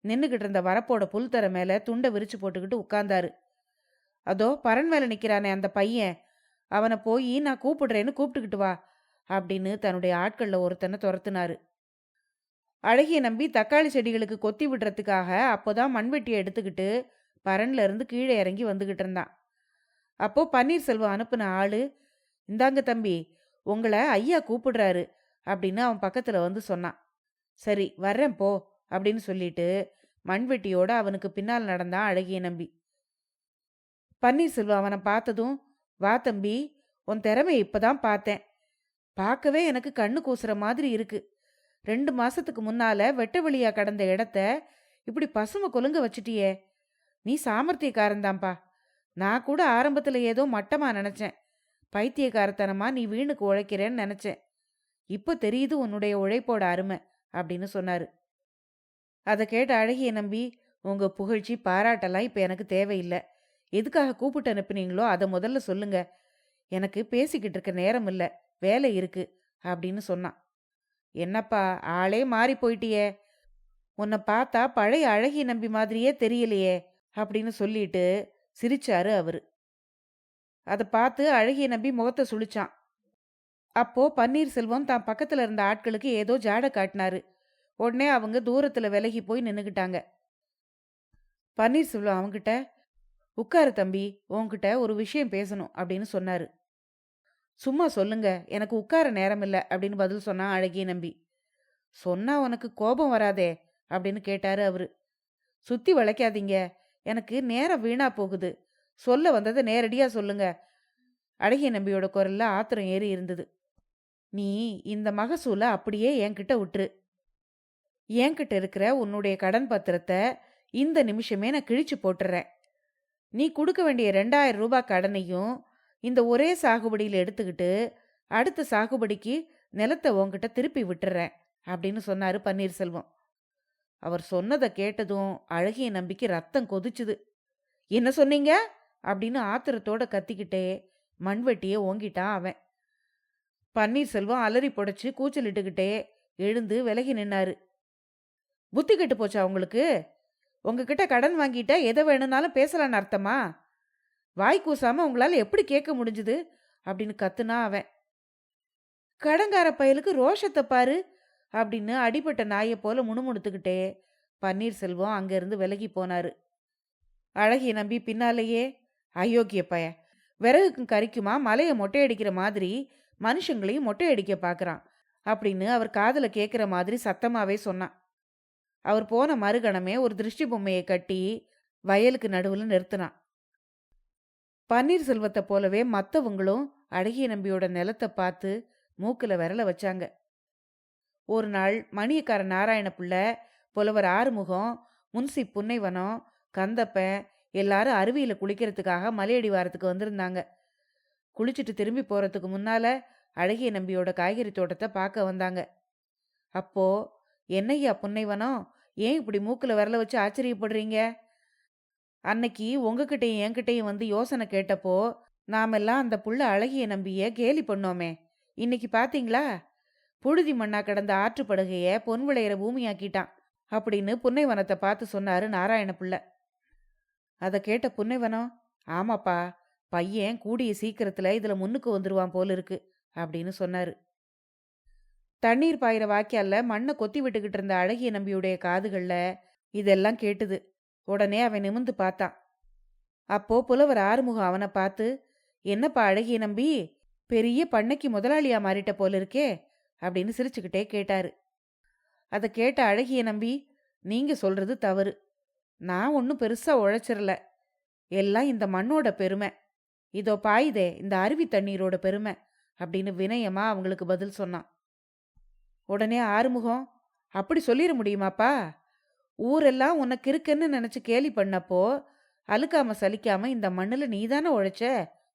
நின்னுகிட்டு இருந்த வரப்போட புல்தர மேல துண்டை விரிச்சு போட்டுக்கிட்டு உட்கார்ந்தாரு. அதோ பரண் மேல நிக்கிறானே அந்த பையன், அவனை போய் நான் கூப்பிடுறேன்னு கூப்பிட்டுக்கிட்டு வா அப்படின்னு தன்னுடைய ஆட்கள்ல ஒருத்தனை துரத்துனாரு. அழகிய நம்பி தக்காளி செடிகளுக்கு கொத்தி விடுறதுக்காக அப்போதான் மண்வெட்டியை எடுத்துக்கிட்டு பரன்ல இருந்து கீழே இறங்கி வந்துகிட்டு இருந்தான். அப்போ பன்னீர்செல்வம் அனுப்புன ஆளு, இந்தாங்க தம்பி, உங்களை ஐயா கூப்பிடுறாரு அப்படின்னு அவன் பக்கத்துல வந்து சொன்னான். சரி வர்றேன் போ அப்படின்னு சொல்லிட்டு மண்வெட்டியோட அவனுக்கு பின்னால் நடந்தான் அழகிய நம்பி. பன்னீர்செல்வம் அவனை பார்த்ததும், வா தம்பி, உன் திறமையை இப்பதான் பார்த்தேன். பார்க்கவே எனக்கு கண்ணு கூசுற மாதிரி இருக்கு. 2 மாசத்துக்கு முன்னால வெட்ட வெளியா கடந்த இடத்த இப்படி பசுமை கொலுங்க வச்சிட்டியே, நீ சாமர்த்தியக்காரன்தான்ப்பா. நான் கூட ஆரம்பத்துல ஏதோ மட்டமா நினைச்சேன். பைத்தியக்காரத்தனமா நீ வீணுக்கு உழைக்கிறேன்னு நினைச்சேன். இப்ப தெரியுது உன்னுடைய உழைப்போட அருமை அப்படின்னு சொன்னாரு. அதை கேட்ட அழகிய நம்பி, உங்க புகழ்ச்சி பாராட்டெல்லாம் இப்ப எனக்கு தேவையில்லை. எதுக்காக கூப்பிட்டு அனுப்புனீங்களோ அதை முதல்ல சொல்லுங்க. எனக்கு பேசிக்கிட்டு இருக்க நேரம் இல்லை, வேலை இருக்கு அப்படின்னு சொன்னான். என்னப்பா ஆளே மாறி போயிட்டியே, உன்னை பார்த்தா பழைய அழகிய நம்பி மாதிரியே தெரியலையே அப்படின்னு சொல்லிட்டு சிரிச்சாரு அவரு. அதை பார்த்து அழகிய நம்பி முகத்தை சுழிச்சான். அப்போ பன்னீர்செல்வம் தான் பக்கத்துல இருந்த ஆட்களுக்கு ஏதோ ஜாட காட்டினாரு. உடனே அவங்க தூரத்துல விலகி போய் நின்னுக்கிட்டாங்க. பன்னீர்செல்வம் அவங்கிட்ட, உட்காரு தம்பி, உன்கிட்ட ஒரு விஷயம் பேசணும் அப்படின்னு சொன்னாரு. சும்மா சொல்லுங்க, எனக்கு உட்கார நேரம் இல்லை அப்படின்னு பதில் சொன்னான் அழகிய நம்பி. சொன்னா உனக்கு கோபம் வராதே அப்படின்னு கேட்டாரு அவரு. சுத்தி வளைக்காதீங்க, எனக்கு நேரம் வீணா போகுது. சொல்ல வந்ததை நேரடியா சொல்லுங்க. அழகிய நம்பியோட குரல்ல ஆத்திரம் ஏறி இருந்தது. நீ இந்த மகசூலை அப்படியே என்கிட்ட விட்டுரு. என்கிட்ட இருக்கிற உன்னுடைய கடன் பத்திரத்தை இந்த நிமிஷமே நான் கிழிச்சு போட்டுறேன். நீ கொடுக்க வேண்டிய 2000 ரூபாய் கடனையும் இந்த ஒரே சாகுபடியில் எடுத்துக்கிட்டு அடுத்த சாகுபடிக்கு நிலத்தை உன்கிட்ட திருப்பி விட்டுறேன் அப்படின்னு சொன்னாரு பன்னீர்செல்வம். அவர் சொன்னதை கேட்டதும் அழகிய நம்பிக்கை ரத்தம் கொதிச்சுது. என்ன சொன்னீங்க அப்படின்னு ஆத்திரத்தோட கத்திக்கிட்டே மண்வெட்டியே ஓங்கிட்டான் அவன். பன்னீர்செல்வம் அலறி புடைச்சு கூச்சலிட்டுக்கிட்டே எழுந்து விலகி நின்னாரு. புத்தி கெட்டு போச்சா உங்களுக்கு? உங்ககிட்ட கடன் வாங்கிட்டா எதை வேணும்னாலும் பேசலான்னு அர்த்தமா? வாய் கூசாம உங்களால எப்படி கேட்க முடிஞ்சுது அப்படின்னு கத்துனா அவன். கடங்கார பயலுக்கு ரோஷத்தை பாரு அப்படின்னு அடிபட்ட நாயை போல முணுமுணுத்துக்கிட்டே பன்னீர்செல்வம் அங்கிருந்து விலகி போனாரு. அழகிய நம்பி பின்னாலேயே, அயோக்கிய பய, விறகுக்கும் கறிக்குமா மலையை மொட்டையடிக்கிற மாதிரி மனுஷங்களையும் மொட்டையடிக்க பார்க்கறான் அப்படின்னு அவர் காதுல கேட்கிற மாதிரி சத்தமாவே சொன்னான். அவர் போன மறுகணமே ஒரு திருஷ்டி பொம்மையை கட்டி வயலுக்கு நடுவில் நிறுத்தினான். பன்னீர்செல்வத்தை போலவே மற்றவங்களும் அழகிய நம்பியோட நிலத்தை பார்த்து மூக்குல விரல வச்சாங்க. ஒரு நாள் மணியக்கார நாராயண பிள்ளை, புலவர் ஆறுமுகம், முன்சி புன்னைவனம், கந்தப்பன் எல்லாரும் அருவியில குளிக்கிறதுக்காக மலையடிவாரத்துக்கு வந்திருந்தாங்க. குளிச்சுட்டு திரும்பி போறதுக்கு முன்னால அழகிய நம்பியோட காய்கறி தோட்டத்தை பார்க்க வந்தாங்க. அப்போ, என்னய்யா புன்னைவனம், ஏன் இப்படி மூக்குல விரல வச்சு ஆச்சரியப்படுறீங்க? அன்னைக்கு உங்ககிட்டயும் என்கிட்டயும் வந்து யோசனை கேட்டப்போ நாமெல்லாம் அந்த புள்ள அழகிய நம்பிய கேலி பண்ணோமே, இன்னைக்கு பாத்தீங்களா? புழுதி மண்ணா கிடந்த ஆற்றுப்படுகைய பொன் விளையிற பூமியாக்கிட்டான் அப்படின்னு புன்னைவனத்தை பார்த்து சொன்னாரு நாராயண பிள்ளை. அதை கேட்ட புன்னைவனம், ஆமாப்பா, பையன் கூடிய சீக்கிரத்துல இதுல முன்னுக்கு வந்துருவான் போல இருக்கு அப்படின்னு சொன்னாரு. தண்ணீர் பாயிற வாய்க்கால்ல மண்ணை கொத்தி விட்டுக்கிட்டு இருந்த அழகிய நம்பியுடைய காதுகள்ல இதெல்லாம் கேட்டுது. உடனே அவன் நிமிந்து பார்த்தான். அப்போ புலவர் ஆறுமுகம் அவனை பார்த்து, என்னப்பா அழகிய நம்பி, பெரிய பண்ணைக்கு முதலாளியா மாறிட்ட போல இருக்கே அப்படின்னு சிரிச்சுக்கிட்டே கேட்டாரு. அதை கேட்ட அழகிய நம்பி, நீங்க சொல்றது தவறு. நான் ஒன்றும் பெருசா உழைச்சிடல. எல்லாம் இந்த மண்ணோட பெருமை. இதோ பாயுதே இந்த அருவி தண்ணீரோட பெருமை அப்படின்னு வினயமா அவங்களுக்கு பதில் சொன்னான். உடனே ஆறுமுகம், அப்படி சொல்லிட முடியுமாப்பா? ஊரெல்லாம் உனக்கு இருக்குன்னு நினைச்சு கேலி பண்ணப்போ அழுக்காம சலிக்காம இந்த மண்ணுல நீதானே உழைச்ச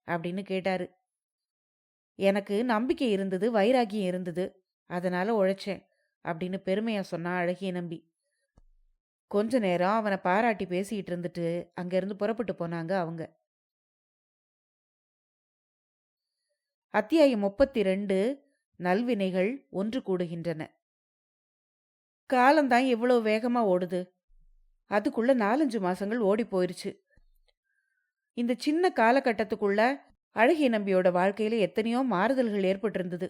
அப்படின்னு கேட்டாரு. எனக்கு நம்பிக்கை இருந்தது, வைராகியம் இருந்தது, அதனால உழைச்சேன் அப்படின்னு பெருமையா சொன்னா அழகிய நம்பி. கொஞ்ச நேரம் அவனை பாராட்டி பேசிட்டு இருந்துட்டு அங்கிருந்து புறப்பட்டு போனாங்க அவங்க. அத்தியாயம் 32. நல்வினைகள் ஒன்று கூடுகின்றன. காலம்தான் எவ்வளவு வேகமா ஓடுது. அதுக்குள்ள 4-5 மாசங்கள் ஓடி போயிருச்சு. இந்த சின்ன காலகட்டத்துக்குள்ள அழகிய நம்பியோட வாழ்க்கையில எத்தனையோ மாறுதல்கள் ஏற்பட்டிருந்தது.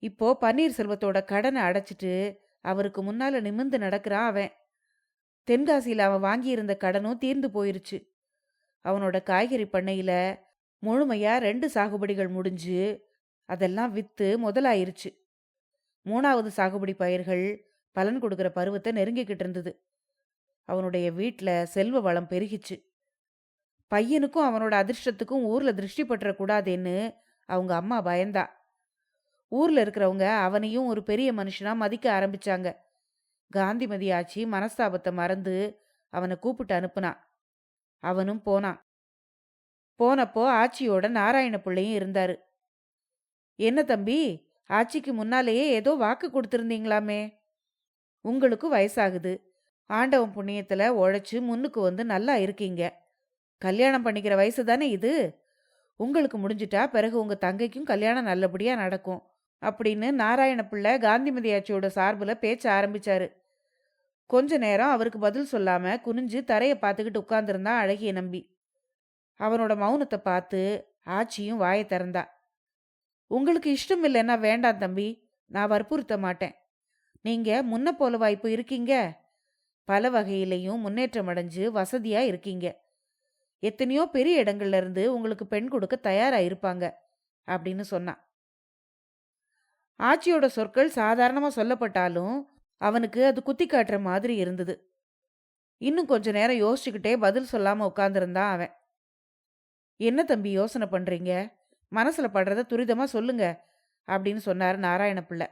இப்போ பன்னீர்செல்வத்தோட கடனை அடைச்சிட்டு அவருக்கு முன்னால நிமிர்ந்து நடக்கிறான் அவன். தென்காசியில அவன் வாங்கியிருந்த கடனும் தீர்ந்து போயிருச்சு. அவனோட காய்கறி பண்ணையில முழுமையா 2 சாகுபடிகள் முடிஞ்சு அதெல்லாம் வித்து முதலாயிருச்சு. 3வது சாகுபடி பயிர்கள் பலன் கொடுக்கிற பருவத்தை நெருங்கிக்கிட்டு இருந்தது. அவனுடைய வீட்டுல செல்வ வளம் பெருகிச்சு. பையனுக்கும் அவனோட அதிர்ஷ்டத்துக்கும் ஊர்ல திருஷ்டி பற்றக்கூடாதுன்னு அவங்க அம்மா பயந்தா. ஊர்ல இருக்கிறவங்க அவனையும் ஒரு பெரிய மனுஷனா மதிக்க ஆரம்பிச்சாங்க. காந்திமதி ஆச்சி மனஸ்தாபத்தை மறந்து அவனை கூப்பிட்டு அனுப்புனான். அவனும் போனான். போனப்போ ஆச்சியோட நாராயண பிள்ளையும் இருந்தாரு. என்ன தம்பி, ஆச்சிக்கு முன்னாலேயே ஏதோ வாக்கு கொடுத்திருந்தீங்களாமே? உங்களுக்கும் வயசாகுது, ஆண்டவன் புண்ணியத்துல உழைச்சு முன்னுக்கு வந்து நல்லா இருக்கீங்க. கல்யாணம் பண்ணிக்கிற வயசு தானே இது. உங்களுக்கு முடிஞ்சிட்டா பிறகு உங்க தங்கைக்கும் கல்யாணம் நல்லபடியா நடக்கும் அப்படின்னு நாராயண பிள்ளை காந்திமதி ஆச்சியோட சார்புல பேச்ச ஆரம்பிச்சாரு. கொஞ்ச நேரம் அவருக்கு பதில் சொல்லாம குனிஞ்சு தரைய பார்த்துக்கிட்டு உட்கார்ந்துருந்தான் அழகிய நம்பி. அவனோட மௌனத்தை பார்த்து ஆச்சியும் வாயை திறந்தா. உங்களுக்கு இஷ்டம் இல்லைன்னா வேண்டாம் தம்பி, நான் வற்புறுத்த மாட்டேன். நீங்க முன்ன போல வாய்ப்பு இருக்கீங்க, பல வகையிலையும் முன்னேற்றம் அடைஞ்சு வசதியா இருக்கீங்க. எத்தனையோ பெரிய இடங்கள்ல இருந்து உங்களுக்கு பெண் கொடுக்க தயாரா இருப்பாங்க அப்படின்னு சொன்னான். ஆச்சியோட சொற்கள் சாதாரணமா சொல்லப்பட்டாலும் அவனுக்கு அது குத்தி காட்டுற மாதிரி இருந்தது. இன்னும் கொஞ்ச நேரம் யோசிச்சுக்கிட்டே பதில் சொல்லாம உட்கார்ந்துருந்தான் அவன். என்ன தம்பி யோசனை பண்றீங்க? மனசுல படுறத துரிதமா சொல்லுங்க அப்படின்னு சொன்னார் நாராயண பிள்ளை.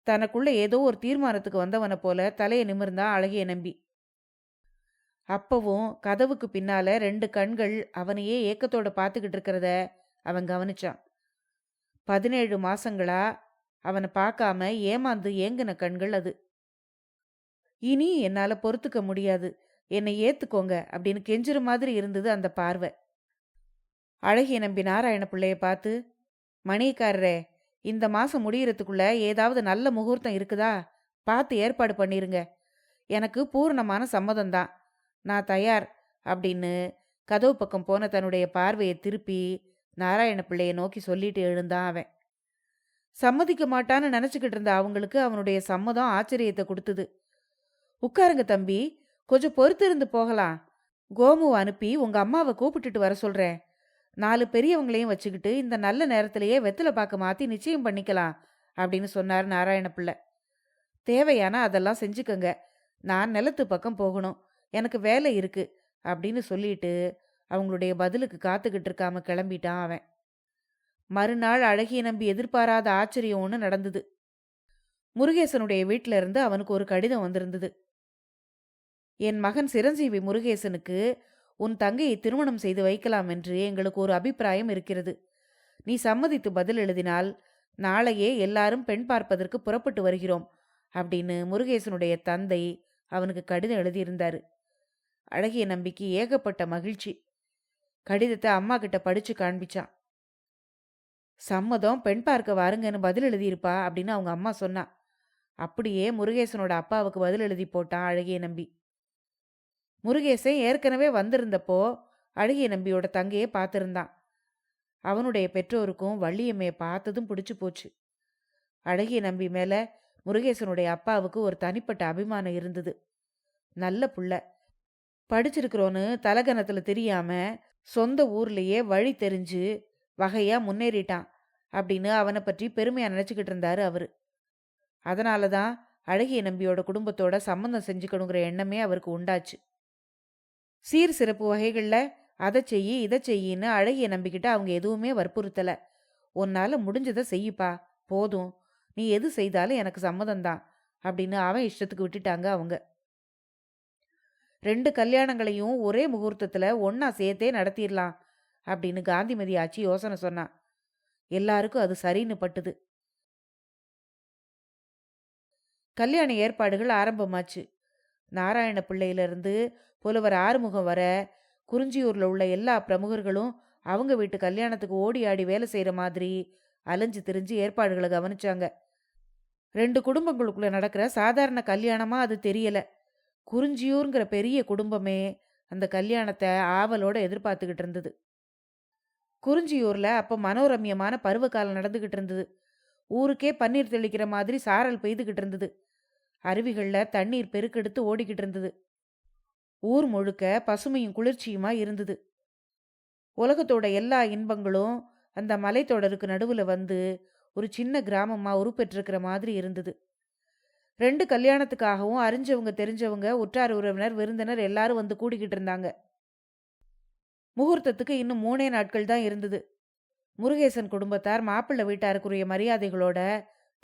தனக்குள்ள ஏதோ ஒரு தீர்மானத்துக்கு வந்தவனை போல தலையை நிமிர்ந்தான் அழகிய நம்பி. அப்பவும் கதவுக்கு பின்னால 2 கண்கள் அவனையே ஏக்கத்தோட பார்த்துக்கிட்டு இருக்கிறத அவன் கவனிச்சான். 17 மாசங்களா அவனை பார்க்காம ஏமாந்து ஏங்கின கண்கள் அது. இனி என்னால பொறுத்துக்க முடியாது, என்னை ஏத்துக்கோங்க அப்படின்னு கெஞ்சுற மாதிரி இருந்தது அந்த பார்வை. அழகிய நம்பி நாராயண பிள்ளைய பார்த்து, மணியக்காரரே, இந்த மாசம் முடியறதுக்குள்ள ஏதாவது நல்ல முகூர்த்தம் இருக்குதா பார்த்து ஏற்பாடு பண்ணிருங்க. எனக்கு பூர்ணமான சம்மதம்தான், நான் தயார் அப்படின்னு கதவு பக்கம் போன தன்னுடைய பார்வையை திருப்பி நாராயண பிள்ளைய நோக்கி சொல்லிட்டு எழுந்தான் அவன். சம்மதிக்க மாட்டான்னு நினைச்சுக்கிட்டு இருந்த அவங்களுக்கு அவனுடைய சம்மதம் ஆச்சரியத்தை கொடுத்தது. உட்காருங்க தம்பி, கொஞ்சம் பொறுத்து இருந்து போகலாம். கோமுவை அனுப்பி உங்க அம்மாவை கூப்பிட்டுட்டு வர சொல்றேன். 4 பெரியவங்களையும் வச்சுக்கிட்டு இந்த நல்ல நேரத்திலேயே வெத்தலை பாக்க மாத்தி நிச்சயம் பண்ணிக்கலாம் அப்படின்னு சொன்னார் நாராயண பிள்ளை. தேவையானா அதெல்லாம் செஞ்சுக்கங்க, நான் நிலத்து பக்கம் போகணும், எனக்கு வேலை இருக்கு அப்படின்னு சொல்லிட்டு அவங்களுடைய பதிலுக்கு காத்துக்கிட்டு இருக்காம கிளம்பிட்டான் அவன். மறுநாள் அழகிய நம்பி எதிர்பாராத ஆச்சரியம் ஒன்று நடந்தது. முருகேசனுடைய வீட்டில இருந்து அவனுக்கு ஒரு கடிதம் வந்திருந்தது. என் மகன் சிரஞ்சீவி முருகேசனுக்கு உன் தங்கையை திருமணம் செய்து வைக்கலாம் என்று எங்களுக்கு ஒரு அபிப்பிராயம் இருக்கிறது. நீ சம்மதித்து பதில் எழுதினால் நாளையே எல்லாரும் பெண் பார்ப்பதற்கு புறப்பட்டு வருகிறோம் அப்படின்னு முருகேசனுடைய தந்தை அவனுக்கு கடிதம் எழுதியிருந்தாரு. அழகிய நம்பிக்கு ஏகப்பட்ட மகிழ்ச்சி. கடிதத்தை அம்மா கிட்ட படிச்சு காண்பிச்சான். சம்மதம், பெண் பார்க்க வாருங்கன்னு பதில் எழுதியிருப்பா அப்படின்னு அவங்க அம்மா சொன்னா. அப்படியே முருகேசனோட அப்பாவுக்கு பதில் எழுதி போட்டான் அழகிய நம்பி. முருகேசன் ஏற்கனவே வந்திருந்தப்போ அழகிய நம்பியோட தங்கையை பார்த்திருந்தான். அவனுடைய பெற்றோருக்கும் வள்ளியம்மையை பார்த்ததும் பிடிச்சு போச்சு. அழகிய நம்பி மேல முருகேசனுடைய அப்பாவுக்கு ஒரு தனிப்பட்ட அபிமானம் இருந்தது. நல்ல புள்ள, படிச்சிருக்கிறோன்னு தலகணத்துல தெரியாம சொந்த ஊர்லயே வழி தெரிஞ்சு வகையா முன்னேறிட்டான் அப்படின்னு அவனை பற்றி பெருமையா நினைச்சுக்கிட்டு இருந்தாரு அவரு. அதனாலதான் அழகிய நம்பியோட குடும்பத்தோட சம்பந்தம் செஞ்சுக்கணுங்கிற எண்ணமே அவருக்கு உண்டாச்சு. சீர் சிறப்பு வகைகள்ல அதை செய்யி இதை செய்யின்னு அழகிய நம்பிக்கிட்ட அவங்க எதுவுமே வற்புறுத்தல. உன்னால முடிஞ்சதை செய்யுப்பா, போதும், நீ எது செய்தாலும் எனக்கு சம்மதம்தான் அப்படின்னு அவன் இஷ்டத்துக்கு விட்டுட்டாங்க அவங்க. 2 கல்யாணங்களையும் ஒரே முகூர்த்தத்துல ஒன்னா சேர்த்தே நடத்திடலாம் அப்படின்னு காந்திமதி ஆச்சி யோசனை சொன்னான். எல்லாருக்கும் அது சரின்னு பட்டுது. கல்யாண ஏற்பாடுகள் ஆரம்பமாச்சு. நாராயண பிள்ளையிலிருந்து புலவர் ஆறுமுகம் வர குறிஞ்சியூர்ல உள்ள எல்லா பிரமுகர்களும் அவங்க வீட்டு கல்யாணத்துக்கு ஓடி ஆடி வேலை செய்யற மாதிரி அலைஞ்சு திரிஞ்சு ஏற்பாடுகளை கவனிச்சாங்க. 2 குடும்பங்களுக்குள்ள நடக்கிற சாதாரண கல்யாணமா அது தெரியல. குறிஞ்சியூர்ங்கிற பெரிய குடும்பமே அந்த கல்யாணத்தை ஆவலோட எதிர்பார்த்துக்கிட்டு இருந்தது. குறிஞ்சியூர்ல அப்ப மனோரம்யமான பருவகாலம் நடந்துகிட்டு இருந்தது. ஊருக்கே பன்னீர் தெளிக்கிற மாதிரி சாரல் பெய்துகிட்டு இருந்தது. அருவிகள்ல தண்ணீர் பெருக்கெடுத்து ஓடிக்கிட்டு இருந்தது. ஊர் முழுக்க பசுமையும் குளிர்ச்சியுமா இருந்தது. உலகத்தோட எல்லா இன்பங்களும் அந்த மலைத்தொடருக்கு நடுவுல வந்து ஒரு சின்ன கிராமமா உருப்பெற்றிருக்கிற மாதிரி இருந்தது. 2 கல்யாணத்துக்காகவும் அறிஞ்சவங்க தெரிஞ்சவங்க உற்றார் உறவினர் விருந்தினர் எல்லாரும் வந்து கூடிக்கிட்டு இருந்தாங்க. முகூர்த்தத்துக்கு இன்னும் 3 நாட்கள் தான் இருந்தது. முருகேசன் குடும்பத்தார் மாப்பிள்ளை வீட்டாருக்குரிய மரியாதைகளோட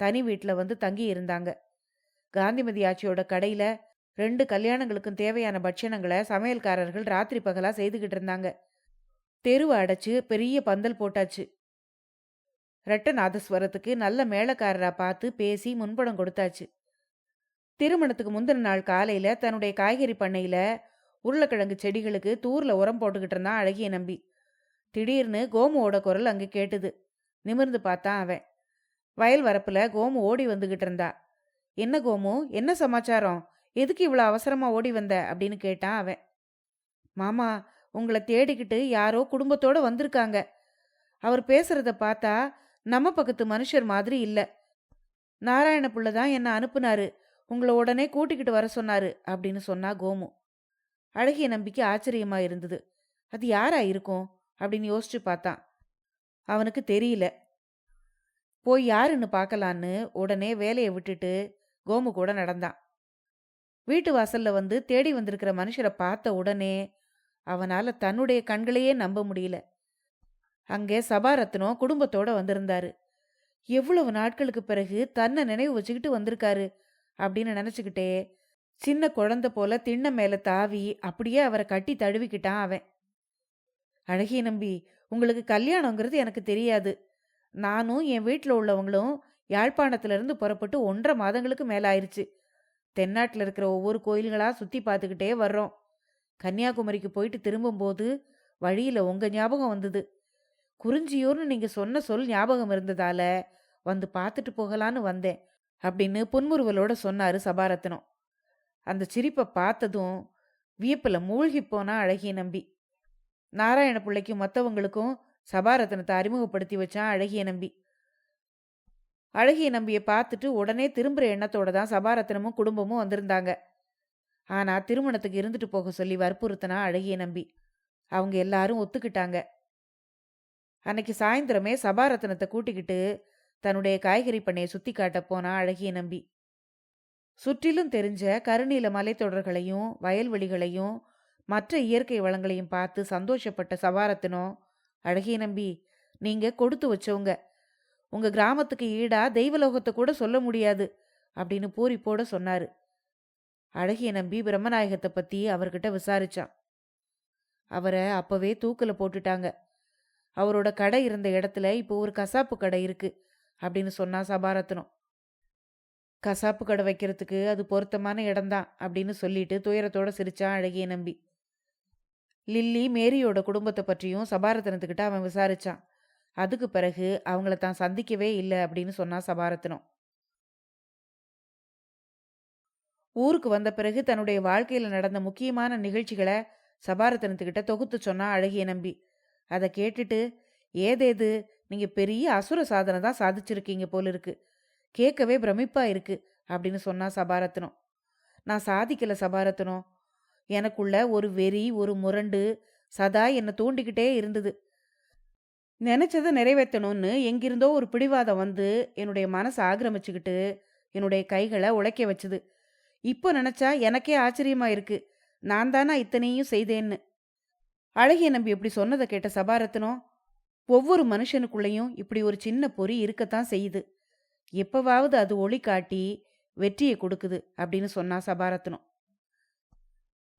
தனி வீட்டுல வந்து தங்கி இருந்தாங்க. காந்திமதி ஆட்சியோட கடையில 2 கல்யாணங்களுக்கும் தேவையான பட்சணங்களை சமையல்காரர்கள் ராத்திரி பகலா செய்துகிட்டு இருந்தாங்க. தெருவை அடைச்சு பெரிய பந்தல் போட்டாச்சு. ரெட்டநாதஸ்வரத்துக்கு நல்ல மேளக்காரரா பார்த்து பேசி முன்பணம் கொடுத்தாச்சு. திருமணத்துக்கு முந்தின நாள் காலையில தன்னுடைய காய்கறி பண்ணையில உருளைக்கிழங்கு செடிகளுக்கு தூர்ல உரம் போட்டுக்கிட்டு இருந்தான் அழகிய நம்பி. திடீர்னு கோமுவோட குரல் அங்கே கேட்டுது. நிமிர்ந்து பார்த்தான் அவன். வயல் வரப்புல கோமு ஓடி வந்துகிட்டு இருந்தா. என்ன கோமு, என்ன சமாச்சாரம், எதுக்கு இவ்வளோ அவசரமா ஓடி வந்த அப்படின்னு கேட்டான் அவன். மாமா, உங்களை தேடிக்கிட்டு யாரோ குடும்பத்தோட வந்திருக்காங்க. அவர் பேசுறத பார்த்தா நம்ம பக்கத்து மனுஷர் மாதிரி இல்ல. நாராயண புள்ள தான் என்ன அனுப்புனாரு, உங்களை உடனே கூட்டிக்கிட்டு வர சொன்னாரு அப்படின்னு சொன்னா கோமு. அழகிய நம்பிக்கை ஆச்சரியமா இருந்தது. அது யாரா இருக்கும் அப்படின்னு யோசிச்சு பார்த்தான். அவனுக்கு தெரியல. போய் யாருன்னு பார்க்கலான்னு உடனே வேலையை விட்டுட்டு கோமு கூட நடந்தான். வீட்டு வாசல்ல வந்து தேடி வந்திருக்கிற மனுஷரை பார்த்த உடனே அவனால தன்னுடைய கண்களையே நம்ப முடியல. அங்கே சபாரத்னம் குடும்பத்தோட வந்திருந்தாரு. எவ்வளவு நாட்களுக்கு பிறகு தன்னை நினைவு வச்சுக்கிட்டு வந்திருக்காரு அப்படின்னு நினைச்சுக்கிட்டே சின்ன குழந்தை போல திண்ண மேல தாவி அப்படியே அவரை கட்டி தழுவிக்கிட்டான் அவன். அழகிய நம்பி, உங்களுக்கு கல்யாணங்கிறது எனக்கு தெரியாது. நானும் என் வீட்டில் உள்ளவங்களும் யாழ்ப்பாணத்திலிருந்து புறப்பட்டு 1.5 மாதங்களுக்கு மேல ஆயிடுச்சு. தென்னாட்டில் இருக்கிற ஒவ்வொரு கோயில்களா சுத்தி பார்த்துக்கிட்டே வர்றோம். கன்னியாகுமரிக்கு போயிட்டு திரும்பும்போது வழியில உங்க ஞாபகம் வந்தது. குறிஞ்சியூர்னு நீங்க சொன்ன சொல் ஞாபகம் இருந்ததால வந்து பார்த்துட்டு போகலான்னு வந்தேன் அப்படின்னு புன்முறுவலோட சொன்னாரு சபாரத்னம். அந்த சிரிப்பை பார்த்ததும் வியப்புல மூழ்கி போனா அழகிய நம்பி. நாராயண பிள்ளைக்கும் மற்றவங்களுக்கும் சபாரத்னத்தை அறிமுகப்படுத்தி வச்சான் அழகிய நம்பி. அழகிய நம்பியை பார்த்துட்டு உடனே திரும்புற எண்ணத்தோட தான் சபாரத்னமும் குடும்பமும் வந்திருந்தாங்க. ஆனா திருமணத்துக்கு இருந்துட்டு போக சொல்லி வற்புறுத்தினா அழகிய நம்பி. அவங்க எல்லாரும் ஒத்துக்கிட்டாங்க. அன்னைக்கு சாயந்தரமே சபாரத்னத்தை கூட்டிக்கிட்டு தன்னுடைய காய்கறி பண்ணையை சுத்தி காட்ட போனா அழகிய நம்பி. சுற்றிலும் தெரிஞ்ச கருநீல மலைத்தொடர்களையும் வயல்வெளிகளையும் மற்ற இயற்கை வளங்களையும் பார்த்து சந்தோஷப்பட்ட சபாரத்னம், அழகிய நம்பி, நீங்க கொடுத்து வச்சவங்க, உங்க கிராமத்துக்கு ஈடா தெய்வலோகத்தை கூட சொல்ல முடியாது அப்படின்னு பூரிப்போட சொன்னாரு. அழகிய நம்பி பிரம்மநாயகத்தை பத்தி அவர்கிட்ட விசாரிச்சான். அவரை அப்பவே தூக்குல போட்டுட்டாங்க. அவரோட கடை இருந்த இடத்துல இப்போ ஒரு கசாப்பு கடை இருக்கு அப்படின்னு சொன்னா சபாரத்னம். கசாப்பு கடை வைக்கிறதுக்கு அது பொருத்தமான இடம்தான் அப்படின்னு சொல்லிட்டு துயரத்தோட சிரிச்சான் அழகிய நம்பி. லில்லி மேரியோட குடும்பத்தை பற்றியும் சபாரத்னத்துக்கிட்ட அவன் விசாரிச்சான். அதுக்கு பிறகு அவங்கள தான் சந்திக்கவே இல்லை அப்படின்னு சொன்னா சபாரத்னம். ஊருக்கு வந்த பிறகு தன்னுடைய வாழ்க்கையில நடந்த முக்கியமான நிகழ்ச்சிகளை சபாரத்னத்துக்கிட்ட தொகுத்து சொன்னா அழகிய நம்பி. அதை கேட்டுட்டு, ஏதேது நீங்க பெரிய அசுர சாதனை தான் சாதிச்சிருக்கீங்க போல இருக்கு, கேட்கவே பிரமிப்பா இருக்கு அப்படின்னு சொன்னா சபாரத்னம். நான் சாதிக்கல சபாரத்னம், எனக்குள்ள ஒரு வெறி, ஒரு முரண்டு சதா என்னை தூண்டிக்கிட்டே இருந்தது. நினைச்சதை நிறைவேற்றணும்னு எங்கிருந்தோ ஒரு பிடிவாதம் வந்து என்னுடைய மனசை ஆக்கிரமிச்சுக்கிட்டு என்னுடைய கைகளை உழைக்க வச்சுது. இப்போ நினைச்சா எனக்கே ஆச்சரியமா இருக்கு, நான் தானா இத்தனையும் செய்தேன்னு. அழகிய நம்பி இப்படி சொன்னதை கேட்ட சபாரத்னம், ஒவ்வொரு மனுஷனுக்குள்ளேயும் இப்படி ஒரு சின்ன பொறி இருக்கத்தான் செய்யுது, எப்பவாவது அது ஒளி காட்டி வெற்றியை கொடுக்குது அப்படின்னு சொன்னா சபாரத்னம்.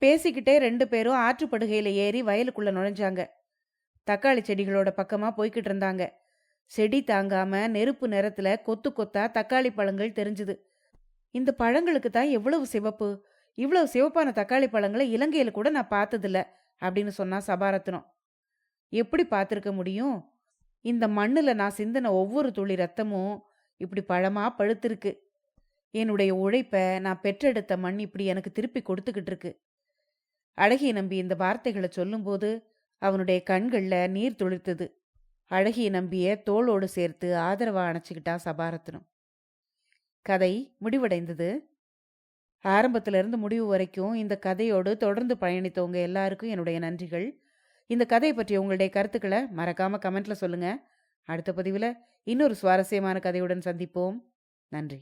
பேசிக்கிட்டே 2 பேரும் ஆற்றுப்படுகையில ஏறி வயலுக்குள்ள நுழைஞ்சாங்க. தக்காளி செடிகளோட பக்கமா போய்கிட்டு இருந்தாங்க. செடி தாங்காம நெருப்பு நிறத்துல கொத்து கொத்தா தக்காளி பழங்கள் தெரிஞ்சுது. இந்த பழங்களுக்கு தான் எவ்வளவு சிவப்பு, இவ்வளவு சிவப்பான தக்காளி பழங்களை இலங்கையில கூட நான் பார்த்ததில்ல அப்படின்னு சொன்னா சபாரத்னம். எப்படி பார்த்துருக்க முடியும், இந்த மண்ணுல நான் சிந்தின ஒவ்வொரு துளி ரத்தமும் இப்படி பழமா பழுத்திருக்கு. என்னுடைய உழைப்ப நான் பெற்றெடுத்த மண் இப்படி எனக்கு திருப்பி கொடுத்துக்கிட்டு இருக்கு. அழகிய நம்பி இந்த வார்த்தைகளை சொல்லும்போது அவனுடைய கண்கள்ல நீர் துளிர்த்தது. அழகிய நம்பிய தோளோடு சேர்த்து ஆதரவா அணைச்சிக்கிட்டான் சபாரத்னம். கதை முடிவடைந்தது. ஆரம்பத்திலிருந்து முடிவு வரைக்கும் இந்த கதையோடு தொடர்ந்து பயணித்தவங்க எல்லாருக்கும் என்னுடைய நன்றிகள். இந்த கதையை பற்றி உங்களுடைய கருத்துக்களை மறக்காம கமெண்ட்ல சொல்லுங்க. அடுத்த பதிவில் இன்னொரு சுவாரஸ்யமான கதையுடன் சந்திப்போம். நன்றி.